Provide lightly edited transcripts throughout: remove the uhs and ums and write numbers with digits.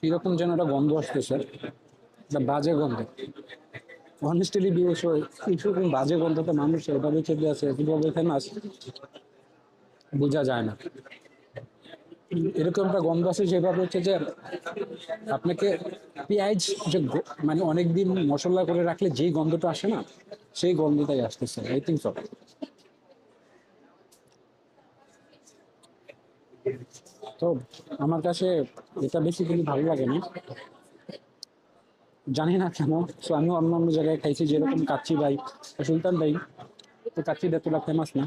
কিরকম যেন একটা গন্ধ আসতেছে, একটা বাজে গন্ধ। অনেস্টলি বিশেষ এইরকম বাজে গন্ধতে মানুষ এভাবে চেপে আছে, কিভাবে ফেমাস বোঝা যায় না। এরকম একটা গন্ধ আছে যেভাবে হচ্ছে যে আপনাকে পেঁয়াজ যে মানে অনেকদিন মশলা করে রাখলে যেই গন্ধটা আসে না, সেই গন্ধটাই আসতেছে, আই থিঙ্ক সো। তো আমার কাছে এটা বেসিক্যালি ভালো লাগে না, জানি না কেন। তো আমি অন্য অন্য জায়গায় খাইছি, যেরকম কাচ্চি ভাই, সুলতান ভাই, তো কাচ্চিটা তোলা ফেমাস না,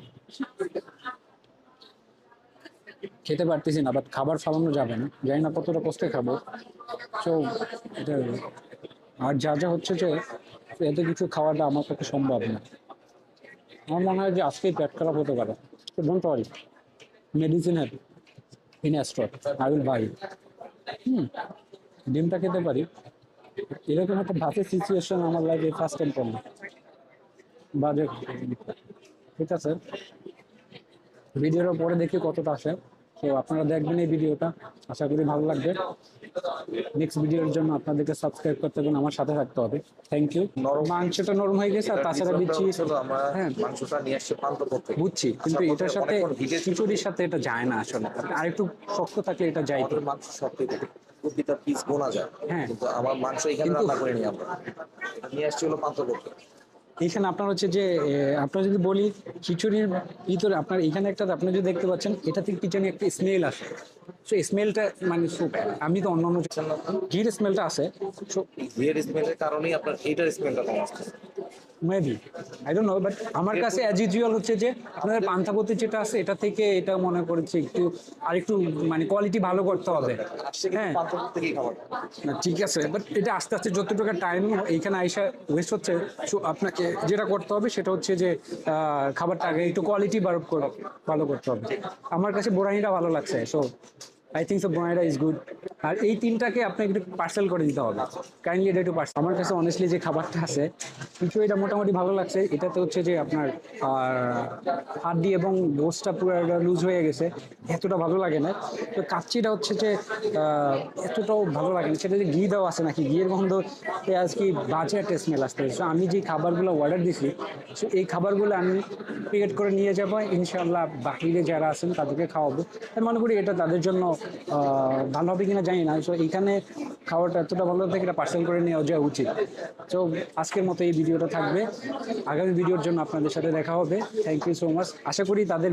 খেতে পারতেছি না, বাট খাবার ফালানো যাবে না, জানি না কতটা কষ্টে খাবো। তো এটা, আর যা যা হচ্ছে যে এত কিছু খাওয়াটা আমার পক্ষে সম্ভব না। আমার মনে হয় যে আজকেই পেট খারাপ হতে পারে। তো ডোন্ট ওয়ারি, মেডিসিনের in stock, I will buy. ডিমটা খেতে পারি, এরকম একটা বাজে সিচুয়েশন আমার লাইফে ফার্স্ট টাইম পড়লো। বাজে। ঠিক আছে, ভিডিওর পরে দেখি কতটা আসে। তো আপনারা দেখবেন এই ভিডিওটা, আশা করি ভালো লাগবে। নেক্সট ভিডিওর জন্য আপনাদেরকে সাবস্ক্রাইব করতে হবে, আমার সাথে থাকতে হবে। Thank you. নরম মাংসটা নরম হয়ে গেছে, আর এটার তাছাড়া রিজনটা দিচ্ছি। হচ্ছে হলো আমরা হ্যাঁ, মাংসটা নিয়ে আসছি পান্থপথ থেকে। বুঝছি, কিন্তু আসার পথে এটার সাথে অনেকক্ষণ ভিজে ছিল। খিচুড়ির সাথে এটা যায় না আসলে, আরেকটু শক্ত থাকলে এটা যাইতো। আমাদের মাংস সব থেকে প্রতিটা পিস গোনা যায়, হ্যাঁ, কিন্তু আমার মাংস এখানে কিন্তু রান্না করে নিই আমরা। এটা নিয়ে আসছি হলো পান্থপথ থেকে। এইখানে আপনার হচ্ছে যে আপনার যদি বলি খিচুড়ির ভিতরে আপনার এখানে একটা, আপনি যদি দেখতে পাচ্ছেন এটা থেকে কি জানি একটা স্মেল আসে। সো স্মেলটা মানে আমি তো অন্য অন্য ঘির স্মেলটা আছে। সো ঘিয়ের স্মেলের কারণেই আপনার এইটার স্মেলটা কম আসছে। Maybe, I don't know, but আমার কাছে অ্যাজ ইউজুয়াল হচ্ছে যে আপনাদের পান্থাপতি যেটা আছে এটা থেকে এটা মনে করেছি একটু আরেকটু মানে কোয়ালিটি ভালো করতে হবে। আসছে কিন্তু হ্যাঁ, পান্থপথ থেকেই খাবার। না ঠিক আছে, বাট এটা আস্তে আস্তে যতটুকু টাইম এইখানে আইসা ওয়েস্ট হচ্ছে, so আপনাকে যেটা করতে হবে সেটা হচ্ছে যে খাবারটা আগে একটু কোয়ালিটি ভালো করতে হবে। আমার কাছে বোরানিটা ভালো লাগছে, সো আই থিঙ্ক সো বোরানিটা ইজ গুড। আর এই তিনটাকে আপনাকে একটু পার্সেল করে দিতে হবে, কাইন্ডলি এটা একটু পার্সেল। আমার কাছে অনেস্টলি যে খাবারটা আছে কিন্তু এটা মোটামুটি ভালো লাগছে। এটাতে হচ্ছে যে আপনার হাড্ডি এবং গোশটা পুরো লুজ হয়ে গেছে, এতটা ভালো লাগে না। তো কাচ্চিটা হচ্ছে যে এতটাও ভালো লাগে না, সেটা যে ঘি দেওয়া আছে নাকি, ঘিয়ের গন্ধ, পেঁয়াজ কি বাজে একটা স্মেল আসতে। সো আমি যে খাবারগুলো অর্ডার দিছি, সো এই খাবারগুলো আমি প্যাকেট করে নিয়ে যাবো, ইনশাল্লাহ বাহিরে যারা আছেন তাদেরকে খাওয়াবো। আমি মনে করি এটা তাদের জন্য ভালো হবে কিনা জানি না। সো এইখানে খাবারটা এতটা ভালো থাকে, এটা পার্সেল করে নেওয়া যাওয়া উচিত। তো আজকের মতো এই ভিডিওটা থাকবে, আগামী ভিডিওর জন্য আপনাদের সাথে দেখা হবে। Thank you so much. আশা করি তাদের